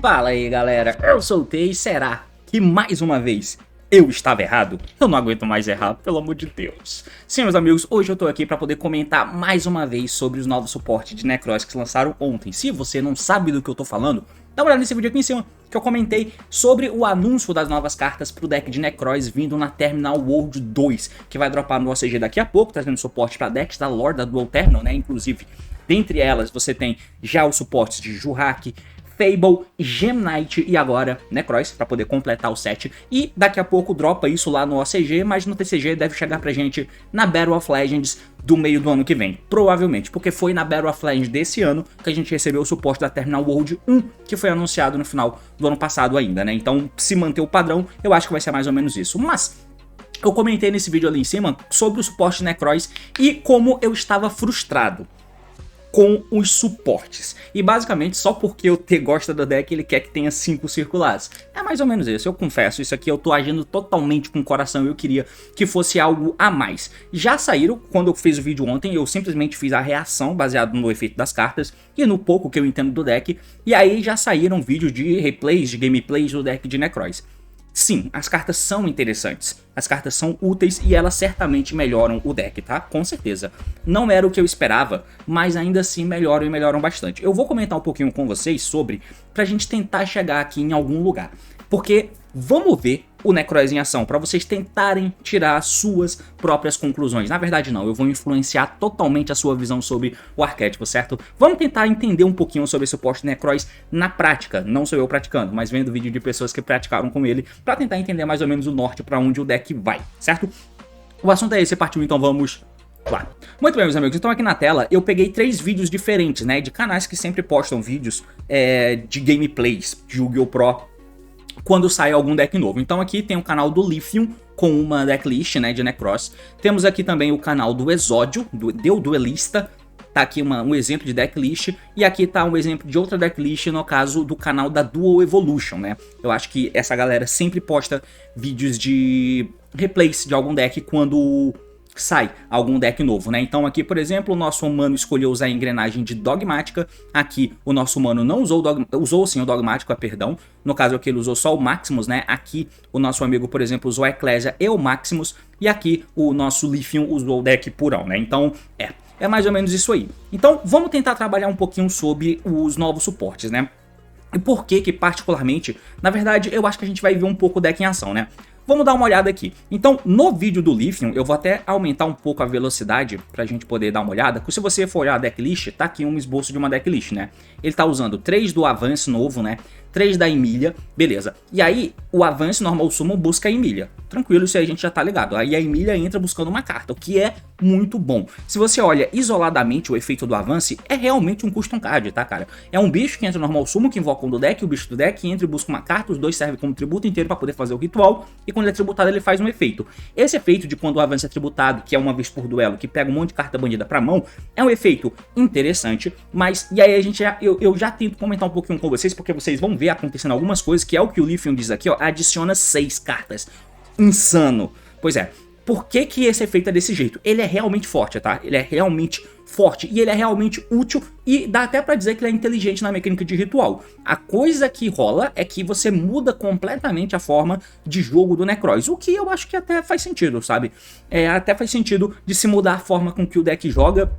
Fala aí galera, eu soltei, será que mais uma vez eu estava errado? Eu não aguento mais errar, pelo amor de Deus. Sim, meus amigos, hoje eu tô aqui para poder comentar mais uma vez sobre os novos suportes de Necroz que lançaram ontem. Se você não sabe do que eu tô falando, dá uma olhada nesse vídeo aqui em cima, que eu comentei sobre o anúncio das novas cartas pro deck de Necroz vindo na Terminal World 2, que vai dropar no OCG daqui a pouco, trazendo suporte para decks da lore da Dual Terminal, né? Inclusive, dentre elas você tem já os suportes de Jurrak, Fable, Gem Knight e agora Necroz, para poder completar o set. E daqui a pouco dropa isso lá no OCG, mas no TCG deve chegar pra gente na Battle of Legends do meio do ano que vem. Provavelmente, porque foi na Battle of Legends desse ano que a gente recebeu o suporte da Terminal World 1, que foi anunciado no final do ano passado ainda, né? Então, se manter o padrão, eu acho que vai ser mais ou menos isso. Mas eu comentei nesse vídeo ali em cima sobre o suporte de Necroz e como eu estava frustrado com os suportes. E basicamente só porque o T gosta do deck ele quer que tenha 5 circulares. É mais ou menos isso, eu confesso, isso aqui eu tô agindo totalmente com o coração e eu queria que fosse algo a mais. Já saíram, quando eu fiz o vídeo ontem, eu simplesmente fiz a reação baseado no efeito das cartas e no pouco que eu entendo do deck. E aí já saíram vídeos de replays, de gameplays do deck de Necroz. Sim, as cartas são interessantes, as cartas são úteis e elas certamente melhoram o deck, tá? Com certeza. Não era o que eu esperava, mas ainda assim melhoram e melhoram bastante. Eu vou comentar um pouquinho com vocês sobre, pra gente tentar chegar aqui em algum lugar. Porque vamos ver o Necroz em ação, para vocês tentarem tirar suas próprias conclusões. Na verdade não, eu vou influenciar totalmente a sua visão sobre o arquétipo, certo? Vamos tentar entender um pouquinho sobre esse suporte Necroz na prática. Não sou eu praticando, mas vendo vídeo de pessoas que praticaram com ele, para tentar entender mais ou menos o norte para onde o deck vai, certo? O assunto é esse, partiu, então vamos lá. Muito bem, meus amigos, então aqui na tela eu peguei 3 vídeos diferentes, né, de canais que sempre postam vídeos de gameplays de Yu-Gi-Oh! Pro quando sai algum deck novo. Então aqui tem o canal do Lithium com uma decklist, né, de Necroz. Temos aqui também o canal do Exódio, do Duelista. Tá aqui um exemplo de decklist. E aqui tá um exemplo de outra decklist, no caso do canal da Dual Evolution, né. Eu acho que essa galera sempre posta vídeos de replays de algum deck quando sai algum deck novo, né? Então aqui, por exemplo, o nosso humano escolheu usar a engrenagem de Dogmática. Aqui o nosso humano não usou usou sim o Dogmática, perdão. No caso aqui ele usou só o Maximus, né? Aqui o nosso amigo, por exemplo, usou a Ecclesia e o Maximus. E aqui o nosso Lithium usou o deck Purão, né? Então é mais ou menos isso aí. Então vamos tentar trabalhar um pouquinho sobre os novos suportes, né? E por que particularmente, na verdade, eu acho que a gente vai ver um pouco o deck em ação, né? Vamos dar uma olhada aqui. Então, no vídeo do Lithium, eu vou até aumentar um pouco a velocidade pra gente poder dar uma olhada. Porque se você for olhar a decklist, tá aqui um esboço de uma decklist, né? Ele tá usando 3 do Avance novo, né? 3 da Emilia, beleza. E aí, o Avance Normal Summon busca a Emilia. Tranquilo, isso aí a gente já tá ligado. Aí a Emilia entra buscando uma carta, o que é muito bom. Se você olha isoladamente o efeito do Avance, é realmente um custom card, tá, cara? É um bicho que entra no Normal Summon, que invoca um do deck, o bicho do deck entra e busca uma carta, os dois servem como tributo inteiro pra poder fazer o ritual, e quando ele é tributado ele faz um efeito. Esse efeito de quando o Avance é tributado, que é uma vez por duelo, que pega um monte de carta bandida pra mão, é um efeito interessante, mas, e aí a gente eu já tento comentar um pouquinho com vocês, porque vocês vão ver acontecendo algumas coisas, que é o que o Lithium diz aqui, ó, adiciona 6 cartas. Insano. Pois é, por que esse efeito é desse jeito? Ele é realmente forte, tá? Ele é realmente forte e ele é realmente útil e dá até pra dizer que ele é inteligente na mecânica de ritual. A coisa que rola é que você muda completamente a forma de jogo do Necroz, o que eu acho que até faz sentido, sabe? Até faz sentido de se mudar a forma com que o deck joga,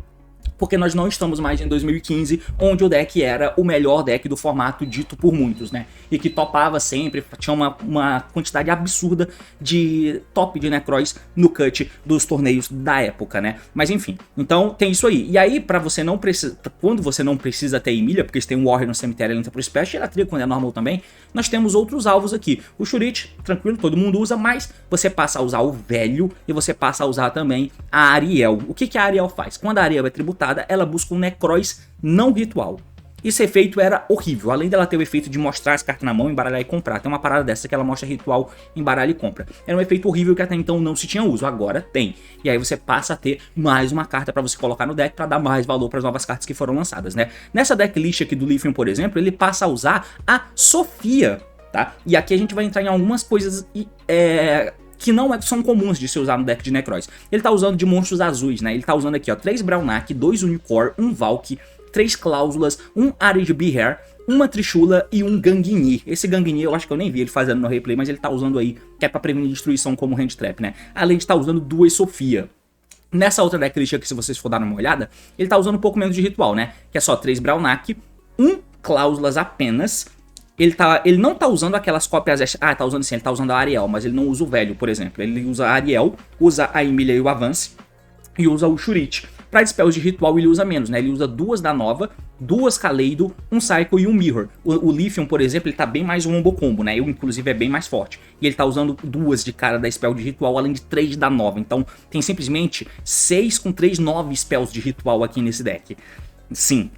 porque nós não estamos mais em 2015, onde o deck era o melhor deck do formato dito por muitos, né? E que topava sempre, tinha uma quantidade absurda de top de Necroz no cut dos torneios da época, né? Mas enfim, então tem isso aí. E aí, pra você não precisar, quando você não precisa ter Emilia, porque você tem um Warrior no cemitério, ele entra pro Special, ela trilha quando é normal também, nós temos outros alvos aqui. O Shurit, tranquilo, todo mundo usa, mas você passa a usar o Velho e você passa a usar também a Ariel. O que a Ariel faz? Quando a Ariel é tributada, ela busca um Necroz não ritual. Esse efeito era horrível, além dela ter o efeito de mostrar as cartas na mão, embaralhar e comprar. Tem uma parada dessa que ela mostra ritual, embaralha e compra. Era um efeito horrível que até então não se tinha uso, agora tem. E aí você passa a ter mais uma carta pra você colocar no deck pra dar mais valor pras novas cartas que foram lançadas, né? Nessa decklist aqui do Lithium, por exemplo, ele passa a usar a Sofia, tá? E aqui a gente vai entrar em algumas coisas que não são comuns de se usar no deck de Necroz. Ele tá usando de monstros azuis, né? Ele tá usando aqui, ó, 3 Brownak, 2 Unicorn, 1 Valk, 3 Cláusulas, 1 Arid Behair, uma Trishula e um Ganguini. Esse Ganguini eu acho que eu nem vi ele fazendo no replay, mas ele tá usando aí, que é pra prevenir destruição como hand trap, né? Além de estar usando 2 Sofia. Nessa outra decklist aqui, se vocês for dar uma olhada, ele tá usando um pouco menos de ritual, né? Que é só 3 Brownak, 1 Cláusulas apenas. Ele não tá usando aquelas cópias... Ah, tá usando sim, ele tá usando a Ariel, mas ele não usa o velho, por exemplo. Ele usa a Ariel, usa a Emilia e o Avance, e usa o Shurite. Pra spells de ritual ele usa menos, né? Ele usa 2 da nova, 2 Kaleido, 1 Cycle e 1 Mirror. O Lithium, por exemplo, ele tá bem mais um Ombo Combo, né? Eu, inclusive, é bem mais forte. E ele tá usando 2 de cara da spell de ritual, além de 3 da nova. Então, tem simplesmente 6 com 3 9 spells de ritual aqui nesse deck. Sim,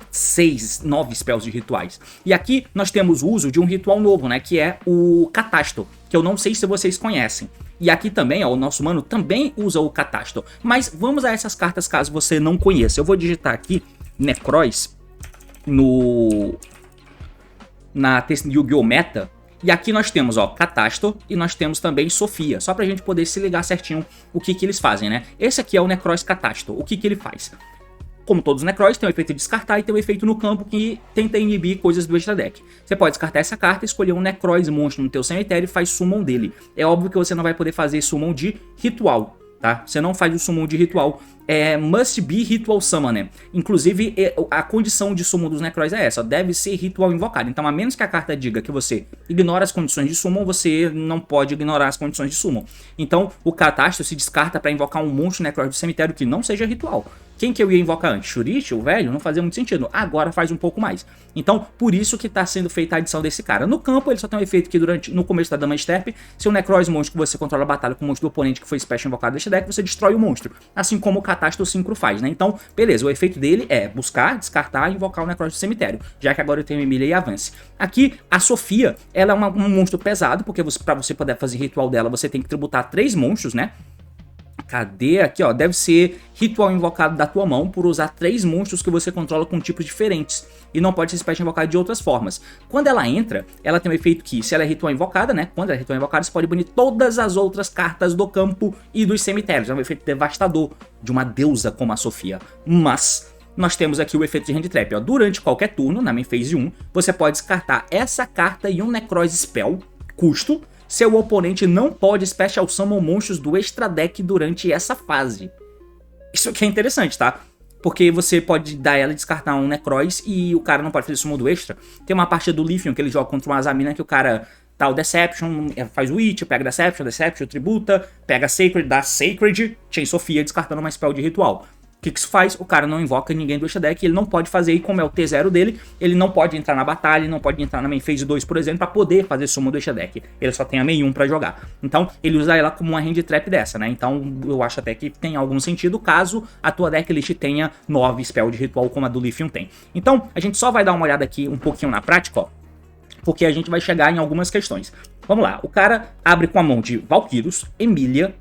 9 spells de rituais. E aqui nós temos o uso de um ritual novo, né? Que é o Catasto, que eu não sei se vocês conhecem. E aqui também, ó, o nosso mano também usa o Catasto. Mas vamos a essas cartas caso você não conheça. Eu vou digitar aqui Necroz na Yu-Gi-Oh! Meta. E aqui nós temos, ó, Catasto e nós temos também Sofia. Só pra gente poder se ligar certinho o que eles fazem, né? Esse aqui é o Necroz Catasto. O que ele faz? Como todos os Necroz, tem o efeito de descartar e tem o efeito no campo que tenta inibir coisas do extra deck. Você pode descartar essa carta, escolher um Necroz monstro no teu cemitério e faz summon dele. É óbvio que você não vai poder fazer summon de ritual, tá? Você não faz o summon de ritual. Must be Ritual Summoner. Inclusive, a condição de summon dos Necroz é essa, deve ser ritual invocado. Então, a menos que a carta diga que você ignora as condições de summon, você não pode ignorar as condições de summon. Então, o Catastro se descarta para invocar um monstro Necroz do cemitério que não seja ritual. Quem que eu ia invocar antes? Shurite, o velho? Não fazia muito sentido. Agora faz um pouco mais. Então, por isso que tá sendo feita a adição desse cara. No campo, ele só tem um efeito que no começo da Dama Sterp, se o Necroz monstro que você controla a batalha com o monstro do oponente que foi special invocado deste deck, você destrói o monstro. Assim como o Catastro Synchro faz, né? Então, beleza, o efeito dele é buscar, descartar e invocar o Necroz do cemitério. Já que agora eu tenho Emilia e Avance. Aqui, a Sofia, ela é um monstro pesado, porque pra você poder fazer ritual dela, você tem que tributar 3 monstros, né? Cadê? Aqui, ó, deve ser ritual invocado da tua mão por usar 3 monstros que você controla com tipos diferentes. E não pode ser special invocado de outras formas. Quando ela entra, ela tem um efeito que, se ela é ritual invocada, né? Quando ela é ritual invocada, você pode banir todas as outras cartas do campo e dos cemitérios. É um efeito devastador de uma deusa como a Sofia. Mas nós temos aqui o efeito de hand trap, ó. Durante qualquer turno, na main phase 1, você pode descartar essa carta e um Necroz Spell, custo. Seu oponente não pode Special Summon monstros do extra deck durante essa fase. Isso aqui é interessante, tá? Porque você pode dar ela e descartar um Necroz e o cara não pode fazer summon do extra. Tem uma parte do Lithium que ele joga contra uma Azamina que o cara tá o Deception, faz o It, pega Deception, tributa, pega Sacred, dá Sacred, Chain Sofia descartando uma spell de ritual. O que isso faz? O cara não invoca ninguém do extra deck, ele não pode fazer, e como é o T0 dele, ele não pode entrar na batalha, não pode entrar na main phase 2, por exemplo, pra poder fazer summon do extra deck. Ele só tem a main 1 pra jogar. Então, ele usa ela como uma hand trap dessa, né? Então, eu acho até que tem algum sentido caso a tua decklist tenha 9 spell de ritual como a do Lithium tem. Então, a gente só vai dar uma olhada aqui um pouquinho na prática, ó, porque a gente vai chegar em algumas questões. Vamos lá, o cara abre com a mão de Valkyros, Emilia,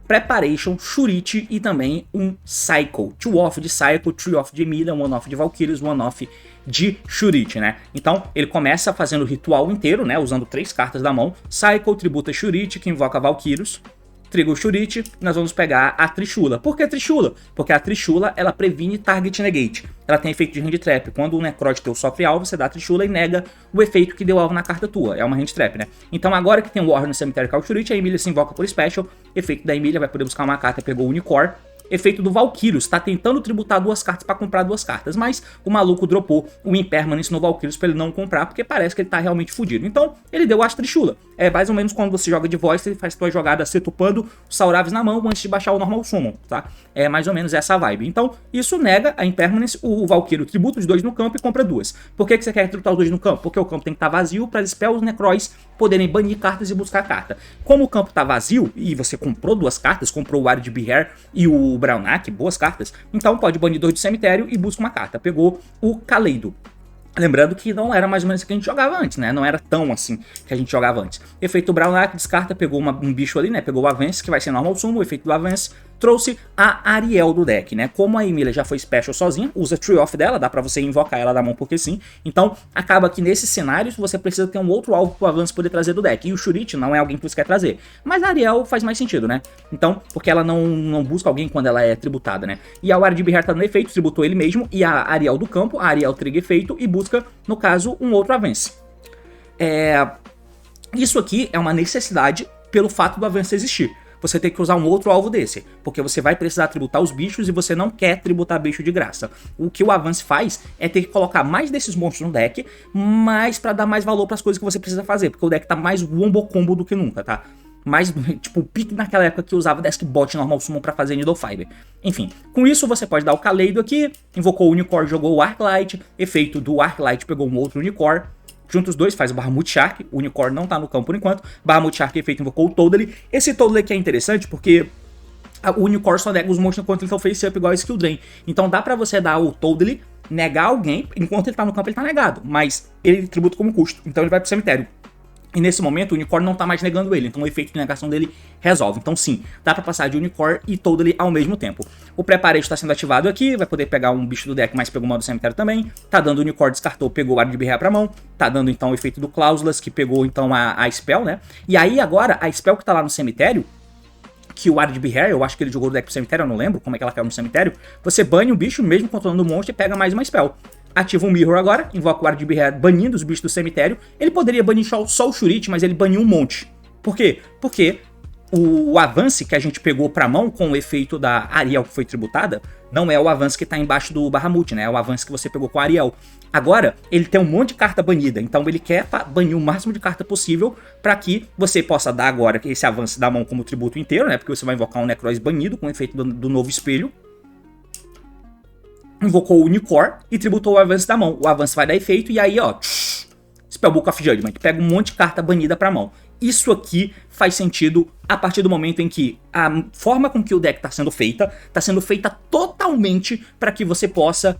Preparation, Shurite e também um Cycle. 2-off de Cycle, 3-off de Emilia, 1-off de Valkyries, 1-off de Shurite, né? Então, ele começa fazendo o ritual inteiro, né? Usando 3 cartas da mão. Cycle, tributa Shurite, que invoca Valkyros. Triga o Shurite, nós vamos pegar a Trishula. Por que Trishula? Porque a Trishula, ela previne Target Negate. Ela tem efeito de hand trap. Quando o Necroz teu sofre alvo, você dá a Trishula e nega o efeito que deu alvo na carta tua. É uma hand trap, né? Então agora que tem o Warrior no cemitério que é o Shurite, a Emilia se invoca por Special. Efeito da Emilia, vai poder buscar uma carta, pegou o Unicorn. Efeito do Valkyros, tá tentando tributar 2 cartas pra comprar 2 cartas, mas o maluco dropou o Impermanence no Valkyros pra ele não comprar, porque parece que ele tá realmente fudido. Então, ele deu a Trishula. É mais ou menos quando você joga de Voice, ele faz tua jogada setupando o Sauravis na mão antes de baixar o Normal Summon, tá? É mais ou menos essa vibe. Então, isso nega a Impermanence, o Valkyro tributa os 2 no campo e compra 2. Por que você quer tributar os 2 no campo? Porque o campo tem que estar vazio para spells Necroz poderem banir cartas e buscar carta. Como o campo tá vazio e você comprou 2 cartas, comprou o Arid Behair e o Brownak, boas cartas, então pode banir 2 do cemitério e busca uma carta. Pegou o Kaleido. Lembrando que não era mais ou menos o que a gente jogava antes, né? Não era tão assim que a gente jogava antes. Efeito Brownlock, descarta, pegou um bicho ali, né? Pegou o Avance, que vai ser normal sumo. O efeito do Avance trouxe a Ariel do deck, né? Como a Emilia já foi special sozinha, usa Tree Off dela, dá pra você invocar ela da mão porque sim. Então, acaba que nesses cenários você precisa ter um outro alvo pro Avance poder trazer do deck. E o Shuriti não é alguém que você quer trazer. Mas a Ariel faz mais sentido, né? Então, porque ela não busca alguém quando ela é tributada, né? E a Ward de Beheart tá no efeito, tributou ele mesmo. E a Ariel do campo, a Ariel trigger efeito e busca, no caso, um outro Avance. Isso aqui é uma necessidade pelo fato do Avance existir. Você tem que usar um outro alvo desse, porque você vai precisar tributar os bichos e você não quer tributar bicho de graça. O que o Avance faz é ter que colocar mais desses monstros no deck, mas pra dar mais valor pras coisas que você precisa fazer, porque o deck tá mais wombo combo do que nunca, tá? Mais, tipo, o pique naquela época que usava Desk Bot normal summon pra fazer Needle Fiber. Enfim, com isso você pode dar o Kaleido aqui, invocou o Unicorn, jogou o Arclight, efeito do Arclight pegou um outro Unicorn, junta os dois, faz o Bahamut Shark, o Unicorn não tá no campo por enquanto, Bahamut Shark efeito invocou o Totally. Esse Totally aqui é interessante porque o Unicorn só nega os monstros enquanto ele tá face up igual a Skill Drain. Então dá pra você dar o Totally, negar alguém, enquanto ele tá no campo ele tá negado, mas ele tributa como custo, então ele vai pro cemitério. E nesse momento o Unicorn não tá mais negando ele, então o efeito de negação dele resolve. Então sim, dá pra passar de Unicorn e Totally ao mesmo tempo. O Preparate tá sendo ativado aqui, vai poder pegar um bicho do deck, mas pegou uma do cemitério também. Tá dando o Unicorn, descartou, pegou o Ar de Birrear pra mão. Tá dando então o efeito do Cláusulas, que pegou então a Spell, né? E aí agora, a Spell que tá lá no cemitério, que o Ar de Beheart, eu acho que ele jogou o deck pro cemitério, eu não lembro como é que ela caiu no cemitério. Você bane o bicho, mesmo controlando o monstro, e pega mais uma Spell. Ativa um Mirror agora, invoca o Ar de Beheart banindo os bichos do cemitério. Ele poderia banir só o Shuriti, mas ele baniu um monte. Por quê? Porque o Avance que a gente pegou pra mão com o efeito da Ariel que foi tributada, não é o Avance que tá embaixo do Bahamut, né? É o Avance que você pegou com a Ariel. Agora, ele tem um monte de carta banida, então ele quer banir o máximo de carta possível para que você possa dar agora esse Avance da mão como tributo inteiro, né? Porque você vai invocar um Necroz banido com o efeito do novo espelho. Invocou o Unicorn e tributou o Avance da mão. O Avance vai dar efeito e aí, ó, Spellbook of Judgment, pega um monte de carta banida pra mão. Isso aqui faz sentido a partir do momento em que a forma com que o deck tá sendo feita totalmente para que você possa...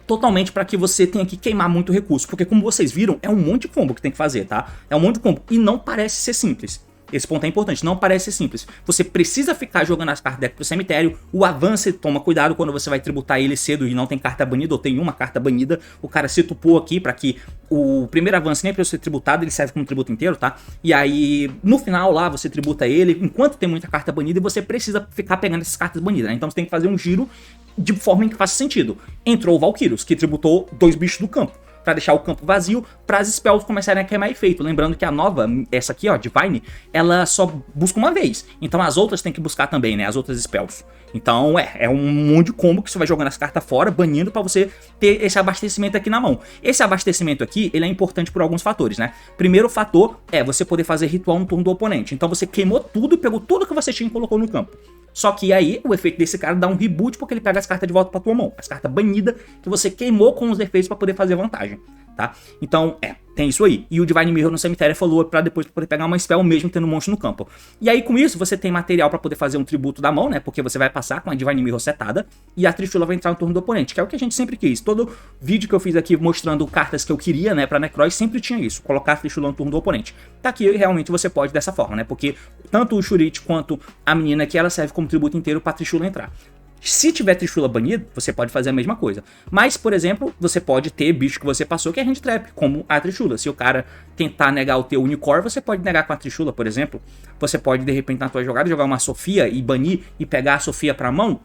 totalmente para que você tenha que queimar muito recurso, porque como vocês viram, é um monte de combo que tem que fazer, tá? É um monte de combo, e não parece ser simples. Esse ponto é importante, não parece ser simples. Você precisa ficar jogando as cartas do deck pro cemitério, o Avance, toma cuidado quando você vai tributar ele cedo e não tem carta banida, ou tem uma carta banida, o cara se tupou aqui para que o primeiro Avance nem precisa ser tributado, ele serve como tributo inteiro, tá? E aí, no final lá, você tributa ele, enquanto tem muita carta banida, e você precisa ficar pegando essas cartas banidas, né? Então você tem que fazer um giro de forma em que faça sentido. Entrou o Valkyrios, que tributou 2 bichos do campo, pra deixar o campo vazio, para as spells começarem a queimar efeito. Lembrando que a nova, essa aqui, ó, Divine, ela só busca uma vez. Então as outras tem que buscar também, né, as outras spells. Então é um monte de combo que você vai jogando as cartas fora, banindo pra você ter esse abastecimento aqui na mão. Esse abastecimento aqui, ele é importante por alguns fatores, né? Primeiro fator é você poder fazer ritual no turno do oponente. Então você queimou tudo, pegou tudo que você tinha e colocou no campo. Só que aí o efeito desse cara dá um reboot porque ele pega as cartas de volta pra tua mão. As cartas banidas que você queimou com os defeitos pra poder fazer vantagem, tá? Então, tem isso aí. E o Divine Mirror no cemitério falou pra depois poder pegar uma spell mesmo tendo um monstro no campo. E aí com isso você tem material pra poder fazer um tributo da mão, né? Porque você vai passar com a Divine Mirror setada e a Trishula vai entrar no turno do oponente, que é o que a gente sempre quis. Todo vídeo que eu fiz aqui mostrando cartas que eu queria, né, pra Necroz, sempre tinha isso, colocar a Trishula no turno do oponente. Tá aqui realmente você pode dessa forma, né? Porque tanto o Shuriti quanto a menina aqui, ela serve como tributo inteiro pra Trishula entrar. Se tiver Trishula banido, você pode fazer a mesma coisa. Mas, por exemplo, você pode ter bicho que você passou que é hand trap, como a Trishula. Se o cara tentar negar o teu Unicorn, você pode negar com a Trishula, por exemplo. Você pode, de repente, na tua jogada, jogar uma Sofia e banir e pegar a Sofia pra mão,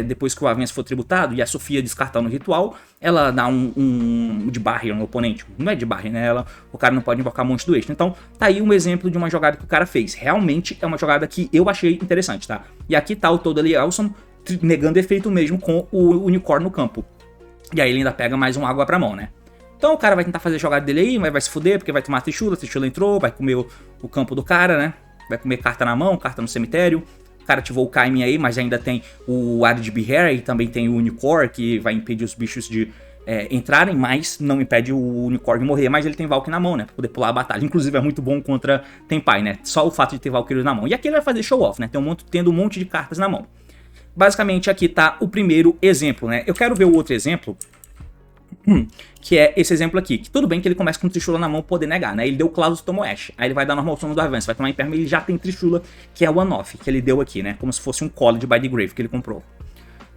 depois que o Avance for tributado, e a Sofia descartar no ritual, ela dá um de barrier no oponente. Não é de barrier, né? O cara não pode invocar monte do extra. Então, tá aí um exemplo de uma jogada que o cara fez. Realmente é uma jogada que eu achei interessante, tá? E aqui tá o Totally Awesome negando efeito mesmo com o Unicorn no campo. E aí ele ainda pega mais um água pra mão, né? Então o cara vai tentar fazer a jogada dele aí, mas vai se fuder, porque vai tomar a Trishula entrou, vai comer o campo do cara, né? Vai comer carta na mão, carta no cemitério. O cara ativou o Kaimi aí, mas ainda tem o Ar de Beheart e também tem o Unicorn, que vai impedir os bichos de entrarem, mas não impede o Unicorn de morrer, mas ele tem Valkyrie na mão, né? Pra poder pular a batalha. Inclusive é muito bom contra Tenpai, né? Só o fato de ter Valkyrie na mão. E aqui ele vai fazer show off, né? Tendo um monte de cartas na mão. Basicamente aqui tá o primeiro exemplo, né? Eu quero ver o outro exemplo Que é esse exemplo aqui, que tudo bem que ele começa com Trishula na mão poder negar, né? Ele deu Cloud, tomou Ash, aí ele vai dar normal summon do Advance, vai tomar Imperma e ele já tem Trishula, que é o One-Off, que ele deu aqui, né? Como se fosse um College by the Grave que ele comprou.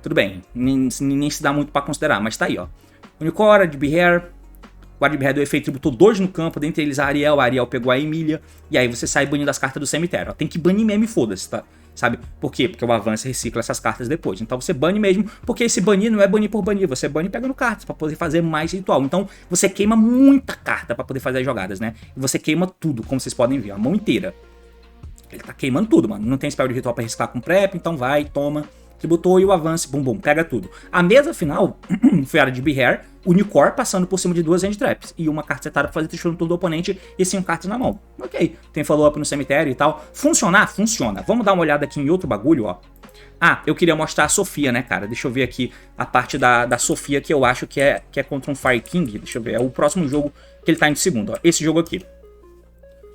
Tudo bem, nem se dá muito pra considerar, mas tá aí, ó. Unicora, de Behair, o Adbehair deu efeito, tributou 2 no campo, dentre eles a Ariel pegou a Emília, e aí você sai banindo as cartas do cemitério, ó. Tem que banir mesmo e foda-se, tá? Sabe? Por quê? Porque o Avance recicla essas cartas depois. Então você bane mesmo, porque esse banir não é banir por banir, você bane pegando cartas pra poder fazer mais ritual. Então você queima muita carta pra poder fazer as jogadas, né? E você queima tudo, como vocês podem ver, a mão inteira. Ele tá queimando tudo, mano. Não tem spell de ritual pra reciclar com prep, então vai, toma. Tributou e o Avance, bum bum, pega tudo. A mesa final foi a de Behair, Unicor passando por cima de 2 Hand Traps e uma carta setada pra fazer trishula no turno do oponente e 5 cartas na mão. Ok, tem follow-up no cemitério e tal. Funcionar? Funciona. Vamos dar uma olhada aqui em outro bagulho, ó. Ah, eu queria mostrar a Sofia, né, cara? Deixa eu ver aqui a parte da Sofia que eu acho que é contra um Fire King. Deixa eu ver, é o próximo jogo que ele tá indo segundo, ó. Esse jogo aqui.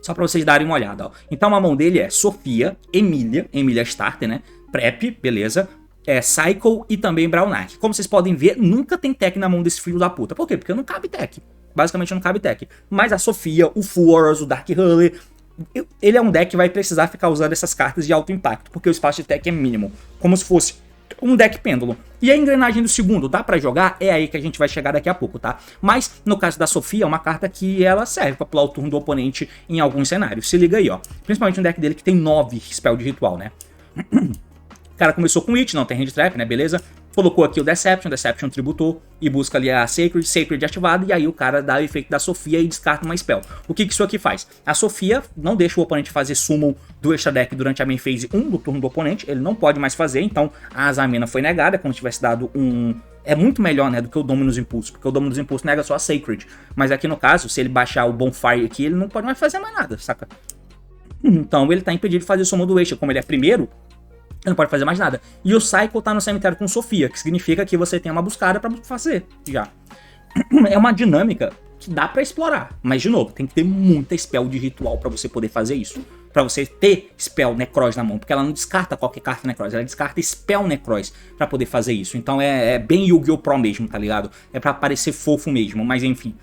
Só pra vocês darem uma olhada, ó. Então a mão dele é Sofia, Emília Starter, né? Prep, beleza. Cycle e também Brownak. Como vocês podem ver, nunca tem tech na mão desse filho da puta. Por quê? Porque não cabe tech. Basicamente não cabe tech. Mas a Sofia, o Furos, o Dark Hully, ele é um deck que vai precisar ficar usando essas cartas de alto impacto, porque o espaço de tech é mínimo. Como se fosse um deck pêndulo. E a engrenagem do segundo, dá pra jogar? É aí que a gente vai chegar daqui a pouco, tá? Mas, no caso da Sofia, é uma carta que ela serve pra pular o turno do oponente em alguns cenários. Se liga aí, ó. Principalmente um deck dele que tem 9 spell de ritual, né? O cara começou com It, não tem Hand Trap, né, beleza? Colocou aqui o Deception tributou e busca ali a Sacred ativada, e aí o cara dá o efeito da Sofia e descarta uma spell. O que isso aqui faz? A Sofia não deixa o oponente fazer summon do extra deck durante a main phase 1 do turno do oponente, ele não pode mais fazer, então a Azamina foi negada, como se tivesse dado um... É muito melhor, né, do que o Dominus Impulso, porque o Dominus Impulso nega só a Sacred, mas aqui no caso, se ele baixar o Bonfire aqui, ele não pode mais fazer mais nada, saca? Então ele tá impedido de fazer summon do extra, como ele é primeiro, ele não pode fazer mais nada. E o Cycle tá no cemitério com Sofia, que significa que você tem uma buscada pra fazer já. É uma dinâmica que dá pra explorar. Mas, de novo, tem que ter muita spell de ritual pra você poder fazer isso. Pra você ter spell Necroz na mão. Porque ela não descarta qualquer carta Necroz, ela descarta spell Necroz pra poder fazer isso. Então é bem Yu-Gi-Oh! Pro mesmo, tá ligado? É pra parecer fofo mesmo, mas enfim.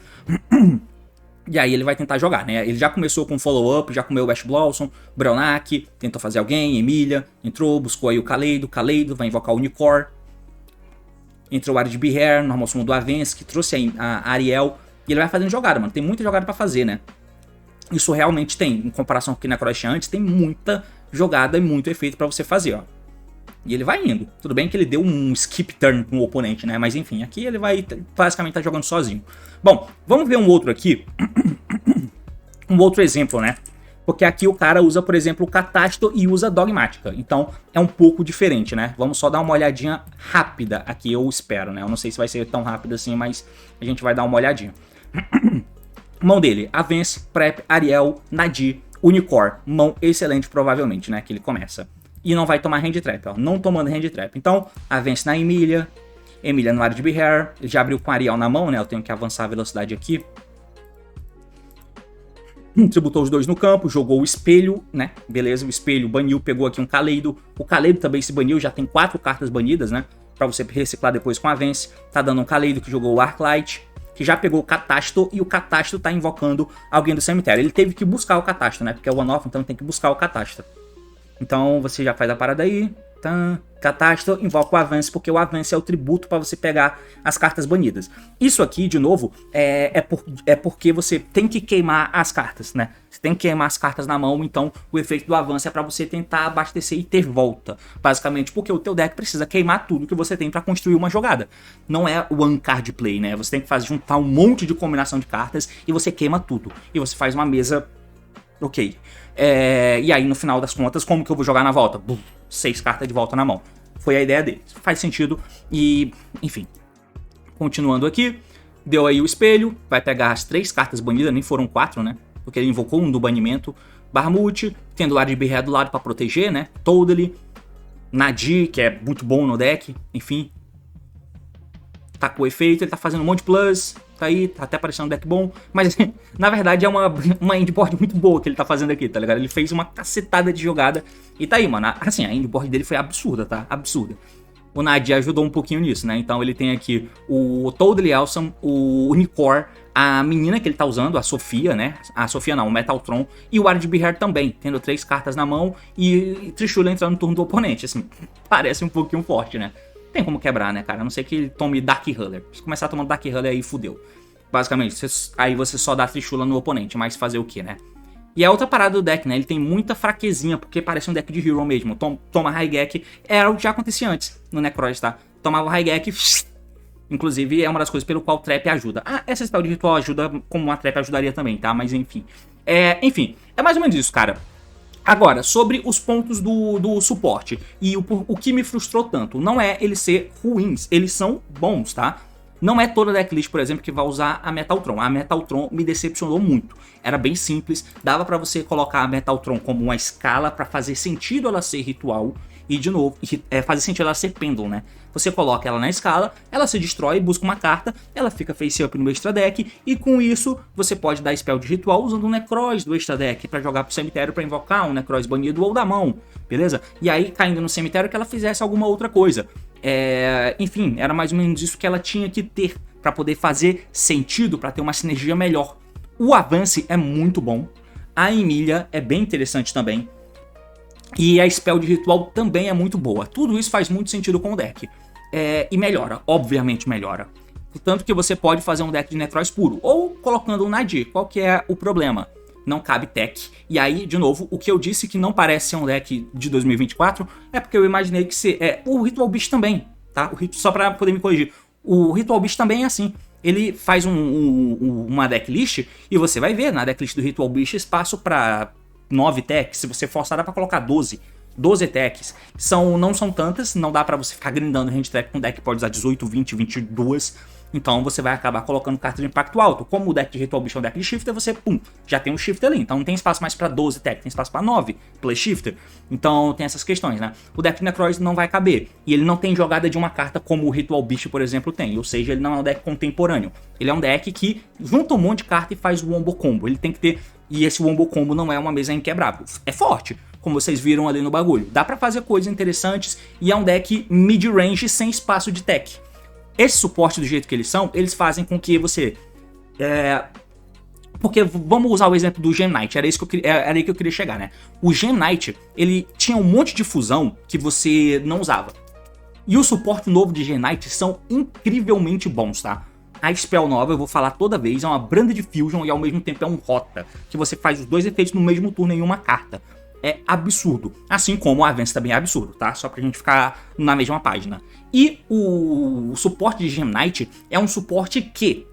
E aí ele vai tentar jogar, né? Ele já começou com follow-up, já comeu o Ash Blossom, Brownak, tentou fazer alguém, Emília, entrou, buscou aí o Kaleido, vai invocar o Unicor. Entrou o Ari de Behair, normal summon do Avance, que trouxe a Ariel. E ele vai fazendo jogada, mano. Tem muita jogada pra fazer, né? Isso realmente tem, em comparação com o que na Necroz tinha antes, tem muita jogada e muito efeito pra você fazer, ó. E ele vai indo. Tudo bem que ele deu um skip turn com o oponente, né? Mas enfim, aqui ele vai basicamente tá jogando sozinho. Bom, vamos ver um outro aqui. Um outro exemplo, né? Porque aqui o cara usa, por exemplo, o Catasto e usa Dogmática. Então é um pouco diferente, né? Vamos só dar uma olhadinha rápida aqui, eu espero, né? Eu não sei se vai ser tão rápido assim, mas a gente vai dar uma olhadinha. Mão dele, Avance, Prep, Ariel, Nadir, Unicor. Mão excelente provavelmente, né? Que ele começa. E não vai tomar Hand Trap, ó. Não tomando Hand Trap. Então, Avance na Emília no Ari de Behair. Ele já abriu com Ariel na mão, né? Eu tenho que avançar a velocidade aqui. Tributou os 2 no campo, jogou o espelho, né? Beleza, o espelho baniu, pegou aqui um Kaleido. O Kaleido também se baniu, já tem 4 cartas banidas, né? Pra você reciclar depois com a Avance. Tá dando um Kaleido que jogou o Arclight, que já pegou o Catasto, e o Catasto tá invocando alguém do cemitério. Ele teve que buscar o Catasto, né? Porque é o one-off, então tem que buscar o Catasto. Então você já faz a parada aí. Catasto, invoca o Avance, porque o Avance é o tributo para você pegar as cartas banidas. Isso aqui, de novo, é porque você tem que queimar as cartas, né? Você tem que queimar as cartas na mão, então o efeito do Avance é para você tentar abastecer e ter volta. Basicamente, porque o teu deck precisa queimar tudo que você tem para construir uma jogada. Não é one card play, né? Você tem que juntar um monte de combinação de cartas e você queima tudo. E você faz uma mesa... Ok. E aí, no final das contas, como que eu vou jogar na volta? 6 cartas de volta na mão. Foi a ideia dele. Faz sentido. E, enfim. Continuando aqui. Deu aí o espelho. Vai pegar as 3 cartas banidas. Nem foram 4, né? Porque ele invocou um do banimento. Barmute. Tendo o Ari de Behair do lado pra proteger, né? Totally. Nadir, que é muito bom no deck. Enfim. Tá com o efeito. Ele tá fazendo um monte de plus. Tá aí, tá até parecendo um deck bom, mas na verdade é uma endboard muito boa que ele tá fazendo aqui, tá ligado? Ele fez uma cacetada de jogada e tá aí, mano. Assim, a endboard dele foi absurda, tá? Absurda. o Nadir ajudou um pouquinho nisso, né? Então ele tem aqui o Totally Awesome, o Unicorn, a menina que ele tá usando, a Sofia, né? A Sofia não, o Metaltron, e o Ard Beheart também, tendo 3 cartas na mão e Trishula entrando no turno do oponente, assim, parece um pouquinho forte, né? Tem como quebrar, né, cara? A não ser que ele tome Dark Huller. Se começar tomando Dark Huller aí, fudeu. Basicamente, aí você só dá Trishula no oponente, mas fazer o que, né? E a outra parada do deck, né? Ele tem muita fraquezinha, porque parece um deck de Hero mesmo. Toma Raigek, era o que já acontecia antes no Necroz, tá? Tomava o Raigek, inclusive é uma das coisas pelo qual o Trap ajuda. Ah, essa spell de ritual ajuda como uma Trap ajudaria também, tá? Mas enfim. Enfim, é mais ou menos isso, cara. Agora, sobre os pontos do suporte e o que me frustrou tanto, não é eles ser ruins, eles são bons, tá? Não é toda decklist, por exemplo, que vai usar a Metaltron. A Metaltron me decepcionou muito. Era bem simples, dava pra você colocar a Metaltron como uma escala pra fazer sentido ela ser ritual e, de novo, fazer sentido ela ser Pendulum, né? Você coloca ela na escala, ela se destrói, busca uma carta, ela fica face up no extra deck e com isso você pode dar spell de ritual usando um Necroz do extra deck pra jogar pro cemitério pra invocar um Necroz banido ou da mão, beleza? E aí caindo no cemitério que ela fizesse alguma outra coisa. Enfim, era mais ou menos isso que ela tinha que ter para poder fazer sentido, para ter uma sinergia melhor. O Avance é muito bom, a Emília é bem interessante também, e a spell de ritual também é muito boa. Tudo isso faz muito sentido com o deck, e melhora, obviamente melhora. Tanto que você pode fazer um deck de Necroz puro, ou colocando um Nadir. Qual que é o problema? Não cabe tech. E aí, de novo, o que eu disse que não parece ser um deck de 2024 é porque eu imaginei que o Ritual Beast também, tá? Só pra poder me corrigir. O Ritual Beast também é assim. Ele faz uma decklist e você vai ver na decklist do Ritual Beast espaço pra 9 techs. Se você forçar, dá pra colocar 12 techs. Não são tantas, não dá pra você ficar grindando hand track com deck que pode usar 18, 20, 22. Então você vai acabar colocando cartas de impacto alto. Como o deck de Ritual Beast é um deck de Shifter, você, já tem um Shifter ali. Então não tem espaço mais pra 12 tech, tem espaço pra 9 Play Shifter. Então tem essas questões, né? O deck de Necroz não vai caber. E ele não tem jogada de uma carta como o Ritual Beast, por exemplo, tem. Ou seja, ele não é um deck contemporâneo. Ele é um deck que junta um monte de carta e faz o Wombo Combo. Ele tem que ter... E esse Wombo Combo não é uma mesa inquebrável. É forte, como vocês viram ali no bagulho. Dá pra fazer coisas interessantes e é um deck mid-range sem espaço de tech. Esse suporte do jeito que eles são, eles fazem com que você... Porque vamos usar o exemplo do Gem Knight, era aí que eu queria chegar, né? O Gem Knight, ele tinha um monte de fusão que você não usava. E o suporte novo de Gem Knight são incrivelmente bons, tá? A spell nova, eu vou falar toda vez, é uma Branded Fusion e ao mesmo tempo é um Rota, que você faz os dois efeitos no mesmo turno em uma carta. É absurdo. Assim como o Avance também é absurdo, tá? Só pra gente ficar na mesma página. E o suporte de Gem Knight é um suporte que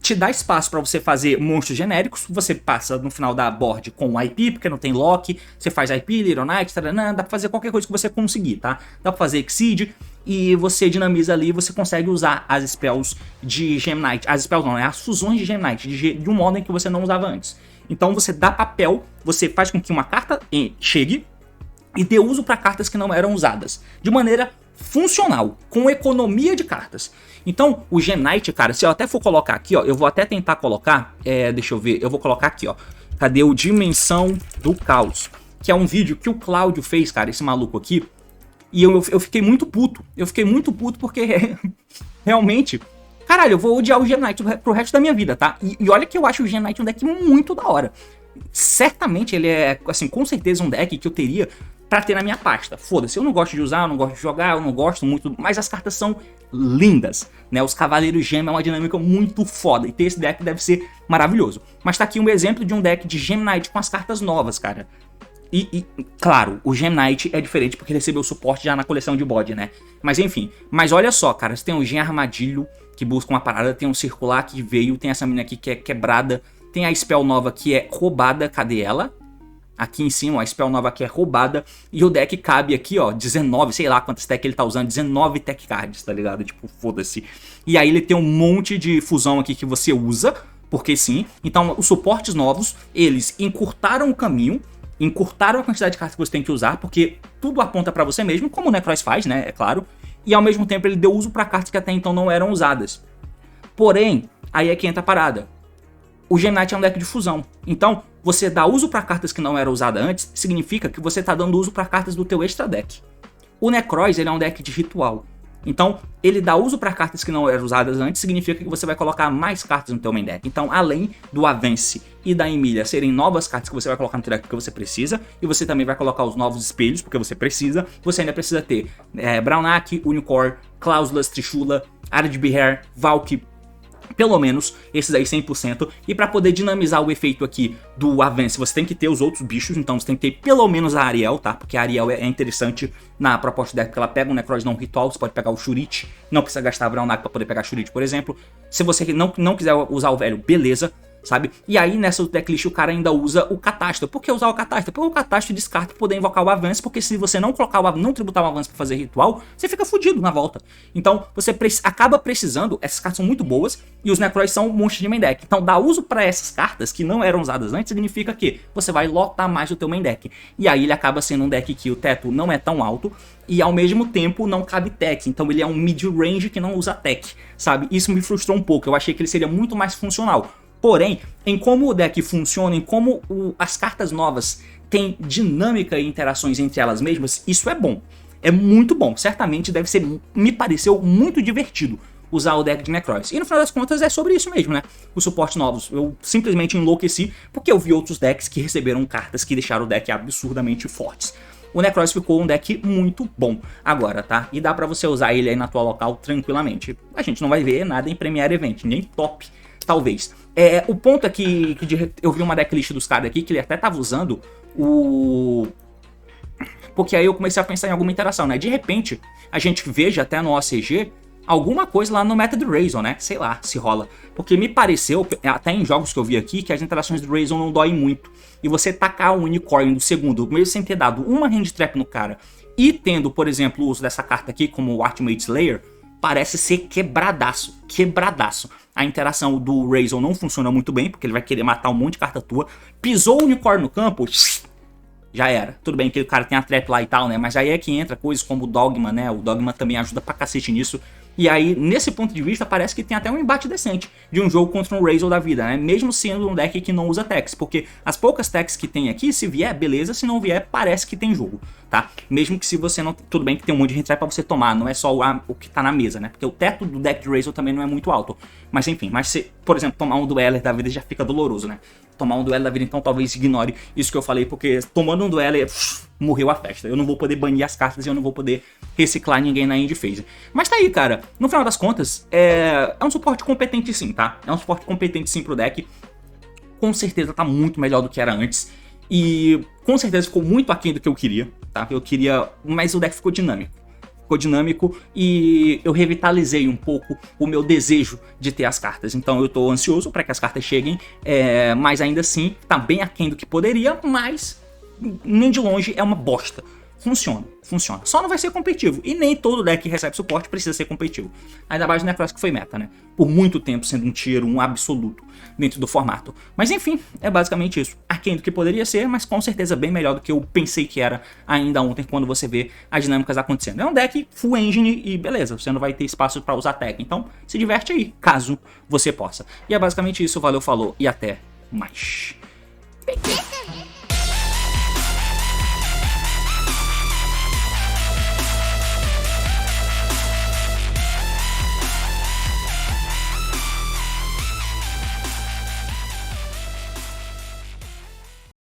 te dá espaço pra você fazer monstros genéricos. Você passa no final da board com o IP, porque não tem lock. Você faz IP, Little Knight, taranã, dá pra fazer qualquer coisa que você conseguir, tá? Dá pra fazer Exceed e você dinamiza ali, você consegue usar as spells de Gem Knight. As spells não, as fusões de Gem Knight, de um modo em que você não usava antes. Então você dá papel, você faz com que uma carta chegue e dê uso para cartas que não eram usadas. De maneira funcional, com economia de cartas. Então o Gem Knight, cara, se eu até for colocar aqui, ó, eu vou até tentar colocar, deixa eu ver, eu vou colocar aqui, ó. Cadê o Dimensão do Caos? Que é um vídeo que o Cláudio fez, cara, esse maluco aqui. E eu fiquei muito puto. Eu fiquei muito puto porque realmente... Caralho, eu vou odiar o Gem Knight pro resto da minha vida, tá? E olha que eu acho o Gem Knight um deck muito da hora. Certamente ele é, assim, com certeza um deck que eu teria pra ter na minha pasta. Foda-se, eu não gosto de usar, eu não gosto de jogar, eu não gosto muito, mas as cartas são lindas, né? Os Cavaleiros Gem é uma dinâmica muito foda, e ter esse deck deve ser maravilhoso. Mas tá aqui um exemplo de um deck de Gem Knight com as cartas novas, cara. E claro, o Gem Knight é diferente porque ele recebeu suporte já na coleção de bode, né? Mas enfim, mas olha só, cara, você tem o Gem Armadilho, que busca uma parada, tem um Circular que veio, tem essa mina aqui que é quebrada, tem a spell nova que é roubada, cadê ela? Aqui em cima, ó, a spell nova que é roubada, e o deck cabe aqui, ó, 19, sei lá quantas tech ele tá usando, 19 tech cards, tá ligado? Tipo, foda-se. E aí ele tem um monte de fusão aqui que você usa, porque sim. Então os suportes novos, eles encurtaram o caminho, encurtaram a quantidade de cartas que você tem que usar, porque tudo aponta pra você mesmo, como o Necroz faz, né, é claro. E ao mesmo tempo ele deu uso pra cartas que até então não eram usadas. Porém, aí é que entra a parada. O Gem Knight é um deck de fusão. Então, você dá uso pra cartas que não eram usadas antes, significa que você tá dando uso pra cartas do teu extra deck. O Necroz, ele é um deck de ritual. Então, ele dá uso para cartas que não eram usadas antes, significa que você vai colocar mais cartas no teu main deck. Então, além do Avance e da Emilia serem novas cartas que você vai colocar no teu deck porque você precisa, e você também vai colocar os novos espelhos porque você precisa, você ainda precisa ter Brownak, Unicorn, Cláusulas, Trishula, Arid Behair, Valk, pelo menos esses aí 100%, e para poder dinamizar o efeito aqui do Avance, você tem que ter os outros bichos, então você tem que ter pelo menos a Ariel, tá? Porque a Ariel é interessante na proposta deck, porque ela pega um Necroz não ritual, você pode pegar o Shurite, não precisa gastar a Brownak para poder pegar Shurite, por exemplo. Se você não quiser usar o velho, beleza, sabe? E aí nessa decklist o cara ainda usa o Catástrofe. Por que usar o Catástrofe? Porque o Catástrofe descarta pra poder invocar o Avance, porque se você não colocar não tributar o Avance pra fazer ritual, você fica fudido na volta. Então você acaba precisando, essas cartas são muito boas, e os Necroz são monstros de main deck. Então dar uso pra essas cartas que não eram usadas antes, significa que você vai lotar mais o teu main deck. E aí ele acaba sendo um deck que o teto não é tão alto, e ao mesmo tempo não cabe tech, então ele é um mid-range que não usa tech, sabe? Isso me frustrou um pouco, eu achei que ele seria muito mais funcional. Porém, em como o deck funciona, em como as cartas novas têm dinâmica e interações entre elas mesmas, isso é bom. É muito bom. Certamente deve ser, me pareceu muito divertido usar o deck de Necroz. E no final das contas é sobre isso mesmo, né? Os suportes novos. Eu simplesmente enlouqueci porque eu vi outros decks que receberam cartas que deixaram o deck absurdamente fortes. O Necroz ficou um deck muito bom agora, tá? E dá pra você usar ele aí na tua local tranquilamente. A gente não vai ver nada em Premier Event, nem top, talvez. O ponto é que eu vi uma decklist dos caras aqui que ele até tava usando o... Porque aí eu comecei a pensar em alguma interação, né? De repente, a gente veja até no OCG alguma coisa lá no meta do Razor, né? Sei lá se rola. Porque me pareceu, até em jogos que eu vi aqui, que as interações do Razor não doem muito. E você tacar o Unicorn do segundo, mesmo sem ter dado uma hand trap no cara, e tendo, por exemplo, o uso dessa carta aqui como o Ultimate Slayer, parece ser quebradaço, quebradaço. A interação do Razor não funciona muito bem, porque ele vai querer matar um monte de carta tua. Pisou o Unicorn no campo, já era. Tudo bem que o cara tem a trap lá e tal, né? Mas aí é que entra coisas como o Dogma, né? O Dogma também ajuda pra cacete nisso. E aí, nesse ponto de vista, parece que tem até um embate decente de um jogo contra um Razor da vida, né? Mesmo sendo um deck que não usa techs, porque as poucas techs que tem aqui, se vier, beleza, se não vier, parece que tem jogo, tá? Mesmo que se você não... Tudo bem que tem um monte de retrap pra você tomar, não é só o que tá na mesa, né? Porque o teto do deck de Razor também não é muito alto. Mas enfim, mas se, por exemplo, tomar um Dueler da vida já fica doloroso, né? Tomar um Dueler da vida, então talvez ignore isso que eu falei, porque tomando um Dueler, morreu a festa. Eu não vou poder banir as cartas e eu não vou poder reciclar ninguém na end phase. Mas tá aí, cara. No final das contas, é um suporte competente sim, tá? É um suporte competente sim pro deck. Com certeza tá muito melhor do que era antes. E com certeza ficou muito aquém do que eu queria, tá? Eu queria... Mas o deck ficou dinâmico. Ficou dinâmico e eu revitalizei um pouco o meu desejo de ter as cartas. Então eu tô ansioso para que as cartas cheguem, mas ainda assim tá bem aquém do que poderia, mas nem de longe é uma bosta. Funciona, funciona. Só não vai ser competitivo. E nem todo deck que recebe suporte precisa ser competitivo. Ainda mais no Necroz que foi meta, né? Por muito tempo sendo um tier 1 absoluto dentro do formato. Mas enfim, é basicamente isso. Aquém do que poderia ser, mas com certeza bem melhor do que eu pensei que era ainda ontem, quando você vê as dinâmicas acontecendo. É um deck full engine e beleza, você não vai ter espaço para usar tech. Então se diverte aí, caso você possa. E é basicamente isso. Valeu, falou e até mais.